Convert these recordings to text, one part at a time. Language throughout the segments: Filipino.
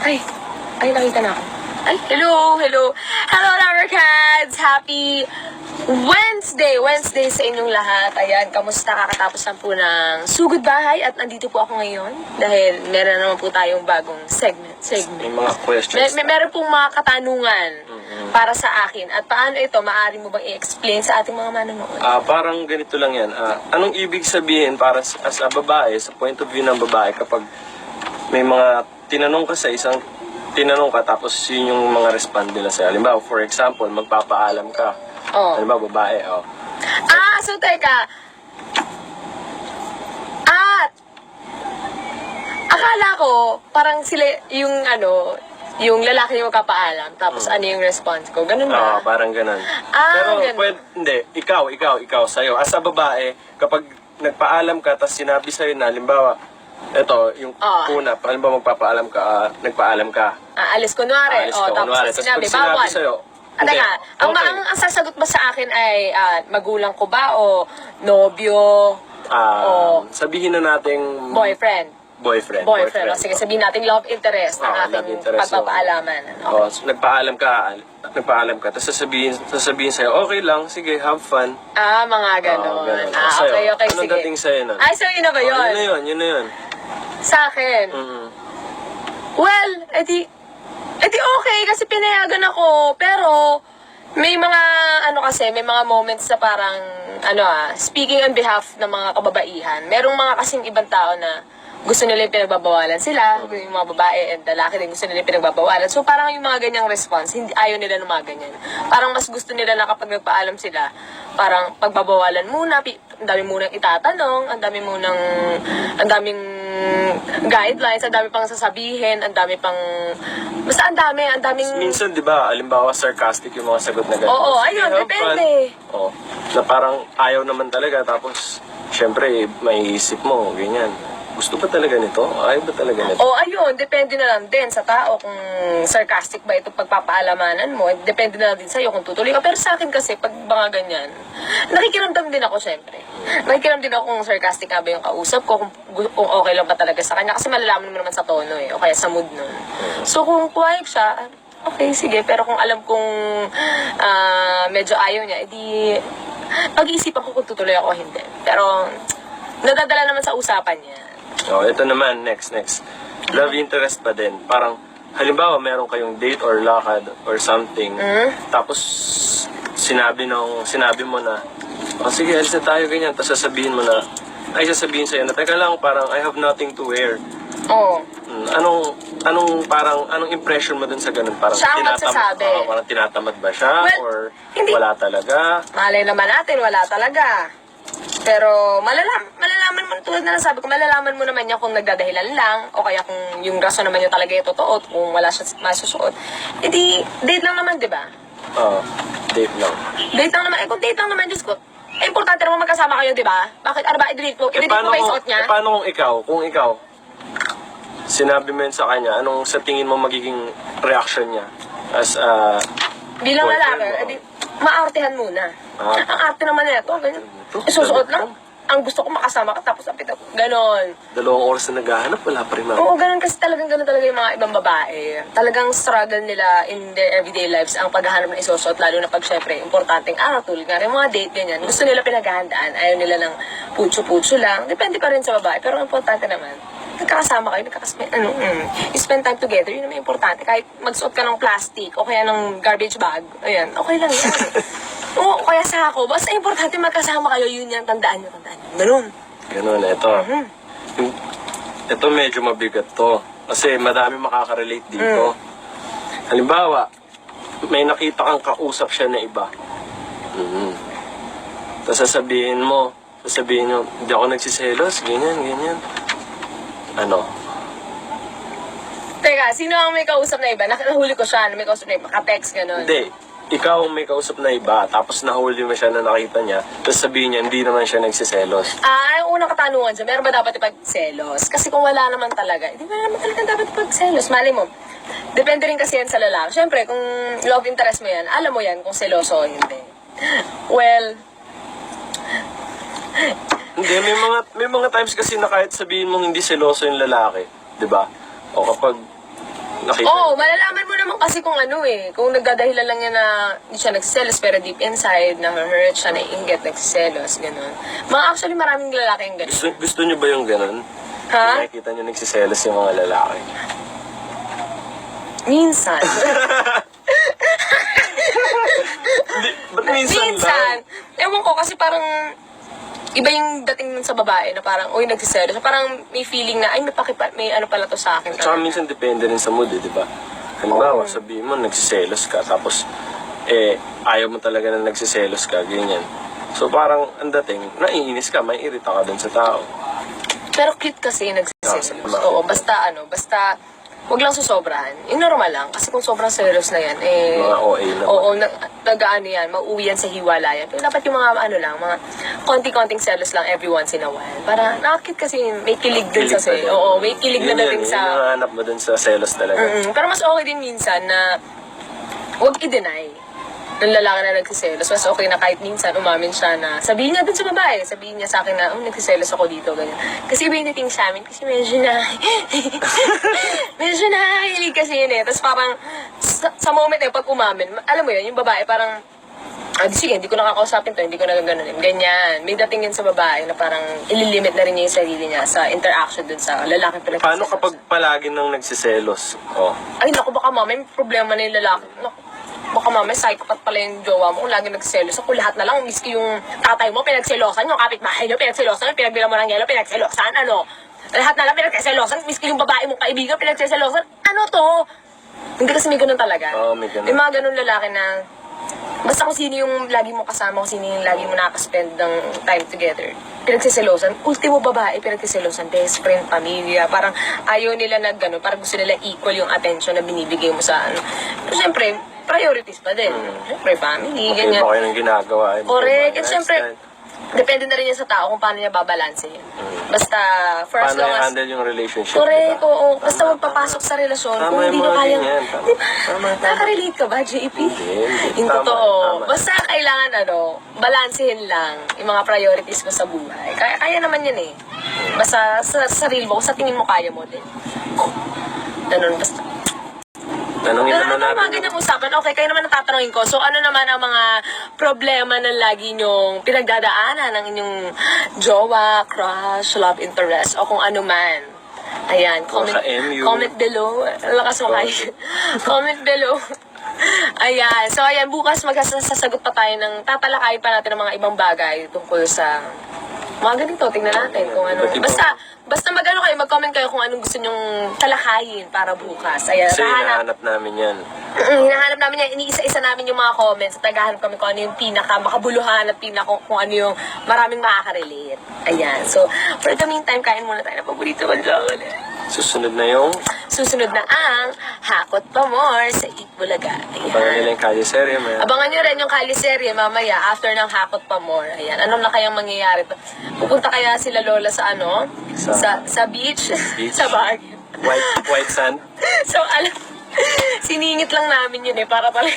Ay, nakita na ako. Ay, hello. Hello, Lovercats! Happy Wednesday sa inyong lahat. Ayan, kamusta? Kakatapos lang po ng Sugod Bahay at nandito po ako ngayon dahil meron naman po tayong bagong segment. May mga questions. Meron pong mga katanungan para sa akin. At paano ito, maaari mo bang i-explain sa ating mga manonood? Parang ganito lang yan. Anong ibig sabihin para as a babae, sa point of view ng babae, kapag may mga tinanong ka tapos yun yung mga respond nila sa'yo. Halimbawa, for example, magpapaalam ka. Oh. Halimbawa, babae, So teka. Akala ko, parang sila yung yung lalaki yung magpapaalam, tapos ano yung response ko? Ganun ba? Parang ganun. Pero, ganun. hindi. Ikaw, sa'yo. As a babae, kapag nagpaalam ka, tapos sinabi sa'yo na, halimbawa, eto, yung una, halimbawa magpapaalam ka, nagpaalam ka. Alis kunwari. Tapos sinabi, bawal. Sa'yo, Teka, ang sasagot ba sa akin ay magulang ko ba o nobyo sabihin na nating boyfriend? Boyfriend. O, sige, sabihin natin love interest ang love ating interest, pagpapaalaman. So, nagpaalam ka, tapos sasabihin sa'yo, okay lang, sige, have fun. Mga ganon. Ganun. Okay, Anong sige. dating sa'yo nun? So yun na ba yun? Yun na yun. Sa akin? Well, edi okay, kasi pinayagan ako, pero may mga, may mga moments na parang, speaking on behalf ng mga kababaihan, merong mga kasing ibang tao na gusto nila yung pinagbabawalan sila, yung mga babae and lalaki din gusto nila yung pinagbabawalan. So parang yung mga ganyang response, ayaw nila ng mga ganyan. Parang mas gusto nila na kapag nagpaalam sila, parang pagbabawalan muna, ang dami munang itatanong, ang daming guidelines, ang dami pang sasabihin, basta ang daming... Minsan, di ba, alimbawa, sarcastic yung mga sagot na gano'n. Oo, ayun, depende. Na parang ayaw naman talaga, tapos, syempre, may isip mo, ganyan. Gusto ba talaga nito? Ayaw ba talaga nito? Ayun, depende na lang din sa tao kung sarcastic ba itong pagpapaalamanan mo. Depende na lang din sa'yo kung tutuloy ka. Pero sa akin kasi, pag mga ganyan, nakikiramdam din ako, syempre. Nakikiramdam din ako kung sarcastic ka ba yung kausap ko, kung okay lang ba talaga sa kanya. Kasi malalaman mo naman sa tono o kaya sa mood nun. So kung quiet siya, okay, sige. Pero kung alam kong medyo ayaw niya, edi pag-iisipan ko kung tutuloy ako o hindi. Pero nadadala naman sa usapan niya. Ito naman, next. Love interest pa din. Parang, halimbawa, meron kayong date or lakad or something. Tapos, sinabi mo na, sige, alis na tayo, ganyan. Tapos sasabihin sa'yo na, teka lang, parang, I have nothing to wear. Anong impression mo dun sa ganun? Parang siya ang magsasabi. Parang tinatamad ba siya? Or hindi. Wala talaga? Malay naman natin, wala talaga. Pero malalaman mo, tulad na sabi ko, malalaman mo naman niya kung nagdadahilan lang o kaya kung yung rason naman niya talaga yung totoo at kung wala siya masusuot. Date lang naman, di ba? Date lang. Date lang naman. Kung date lang naman, Diyos ko, importante naman magkasama kayo, di ba? Bakit? Ano ba? I-delete mo ba yung suot niya? Paano kung ikaw, sinabi mo yun sa kanya, anong sa tingin mo magiging reaction niya? As bilang lalaki, maartehan muna. Ang arte naman nito, ganyan. Isusuot lang. Ang gusto ko makasama ka, tapos apit ako. Ganon. 2 oras na naghahanap, wala pa rin Oo, ganon kasi ganon talaga yung mga ibang babae. Talagang struggle nila in their everyday lives ang paghahanap ng isusuot, lalo na pag syempre, importanteng araw, tulad nga rin mga date, ganyan. Gusto nila pinaghahandaan, ayaw nila ng putso-putso lang. Depende pa rin sa babae, pero ang importante naman, nagkakasama kayo, you spend time together, yun naman importante. Kahit magsuot ka ng plastic o kaya ng garbage bag, ayan, okay lang yan. Oo, kaya sa ako, basta importante magkasama kayo, yun yan, tandaan nyo. Ganun, ito. Ito medyo mabigat to. Kasi madami makaka-relate dito. Halimbawa, may nakita kang kausap siya na iba. Tapos sasabihin nyo, hindi ako nagsiselos, ganyan. Teka, sino ang may kausap na iba? Nahuli ko siya, may kausap na iba, ka-text, gano'n. Hindi. Ikaw may kausap na iba, tapos nahuli mo siya na nakita niya, tapos sabihin niya, hindi naman siya nagsiselos. Yung unang katanungan dyan, meron ba dapat ipagselos? Kasi kung wala naman talaga, hindi ba naman talaga dapat ipagselos? Mali mo, depende rin kasi yan sa lalaki. Siyempre, kung love interest mo yan, alam mo yan kung seloso o hindi. Well, hindi, may mga times kasi na kahit sabihin mong hindi seloso yung lalaki, 'di ba? O kapag nakita. Oo, malalaman mo naman kasi kung ano kung nagdadahilan lang niya na hindi siya nagsiselos pero deep inside, na-hurt siya, naiinggit, nagsiselos, gano'n. Actually, maraming lalaki yung gano'n. Gusto niyo ba yung ganun? Ha? Nakikita niyo nagsiselos yung mga lalaki. Minsan. Hindi, ba't minsan lang? Ewan ko kasi parang iba yung dating nun sa babae na parang, uy, nagsiselos. Parang may feeling na, ay, may ano pala to sa akin. Tsaka minsan depende rin sa mood, di ba? Halimbawa, sabihin mo, nagsiselos ka, tapos, ayaw mo talaga na nagsiselos ka, ganyan. So, parang, ang dating, naiinis ka, may irita ka dun sa tao. Pero cute kasi yung nagsiselos. Oo, basta wag lang susobrahan. Yung normal lang. Kasi kung sobrang selos na yan, Mga OA naman. oo, nag-ano yan, mauwi yan sa hiwalayan. Pero dapat yung mga, mga konti-konting selos lang every once in a while. Para, nakakit kasi may kilig din sa Kilig pa din. oo, may kilig na dating Yun sa... yung hanap mo dun sa selos talaga. Pero mas okay din minsan na huwag i-deny ng lalaki na nagsiselos. Mas okay na kahit minsan umamin siya na sabihin niya dun sa babae, sabihin niya sa akin na, nagsiselos ako dito, ganyan. Kasi iba yung dating sa amin, kasi medyo nahilig kasi yun Tapos parang, sa moment pag umamin, alam mo yun, yung babae parang, sige, hindi ko nakakausapin to, hindi ko nagaganunin. Ganyan. May dating yun sa babae na parang ililimit na rin niya yung sarili niya sa interaction dun sa lalaki pa nagsiselos. Paano kapag palagi nang nagsiselos? Oh. Ay, naku, baka mama, may problema na yung lalaki. Naku, baka mama, psychopath pala yung jowa mo kung lagi nagselos. Ako lahat na lang, miski yung tatay mo, pinagselosan, yung kapitbahay nyo, pinagselosan, yung pinagbilang mo ng yelo, pinagselosan, lahat na lang pinagselosan, miski yung babae mong kaibigan, pinagselosan, to? Hindi kasi may ganun talaga. Oo, may ganun. May mga ganun lalaki na, basta kung sino yung lagi mo kasama, kung sino yung lagi mo nakaspend ng time together, pinagsiselosan, ultimo babae, pinagsiselosan, best friend, pamilya, parang ayaw nila na gano'n, parang gusto nila equal yung attention na binibigay mo sa Pero syempre, priorities pa din. Syempre, family, Okay ganyan. ba kayo ng ginagawa? Correct. And Next syempre, time. depende na rin yan sa tao kung paano niya babalanse yun. Basta, first Paano long as... i-handle yung relationship? Correct, diba? oo. Basta magpapasok sa relasyon. Tama Kung hindi yung mo mga kayang... ganyan. Tama. Di ba? Tama. Nakaka-relate ka ba, JP? Hindi. Yung Tama, totoo. tama. Basta kailangan, balansehin lang yung mga priorities mo sa buhay. Kaya naman yan Basta sa sarili mo, kung sa tingin mo kaya mo din. Ganun, basta. Tanungin Pero naman ano mga natin. ganyang usapan? Okay, kayo naman natatanungin ko. So, ano naman ang mga problema na lagi nyong pinagdadaanan ng inyong jowa, crush, love interest, o kung ano man? Ayan, comment below. Lakas mo kayo. Comment below. Ayan. So, ayan, bukas magsasagot pa tayo tatalakayin pa natin ng mga ibang bagay tungkol sa mga ganito. Tingnan natin kung ano. Basta mag-comment kayo kung anong gusto nyong talakayin para bukas. Ayan, Kasi hinahanap namin yan. hinahanap namin yan, iniisa-isa namin yung mga comments at naghahanap kami kung ano yung pinaka-makabuluhan at kung ano yung maraming makaka-relate. Ayan. So, for the meantime, kain muna tayo ng paborito kong chocolate. Susunod na yung Susunod na ang Hakot Pa More sa Eat Bulaga. abangan nila Ayan. yung Kaliserye. Abangan nyo rin yung Kaliserye mamaya after ng Hakot Pa More. Ayan. Ano na kayang mangyayari? Pupunta kaya sila Lola sa sa beach? Beach. Sa Baguio. White sand. So, siningit lang namin yun para pala.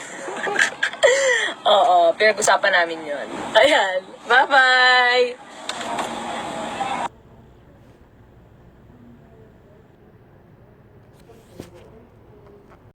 Oo, pinag-usapan namin yun. Ayan. Bye-bye!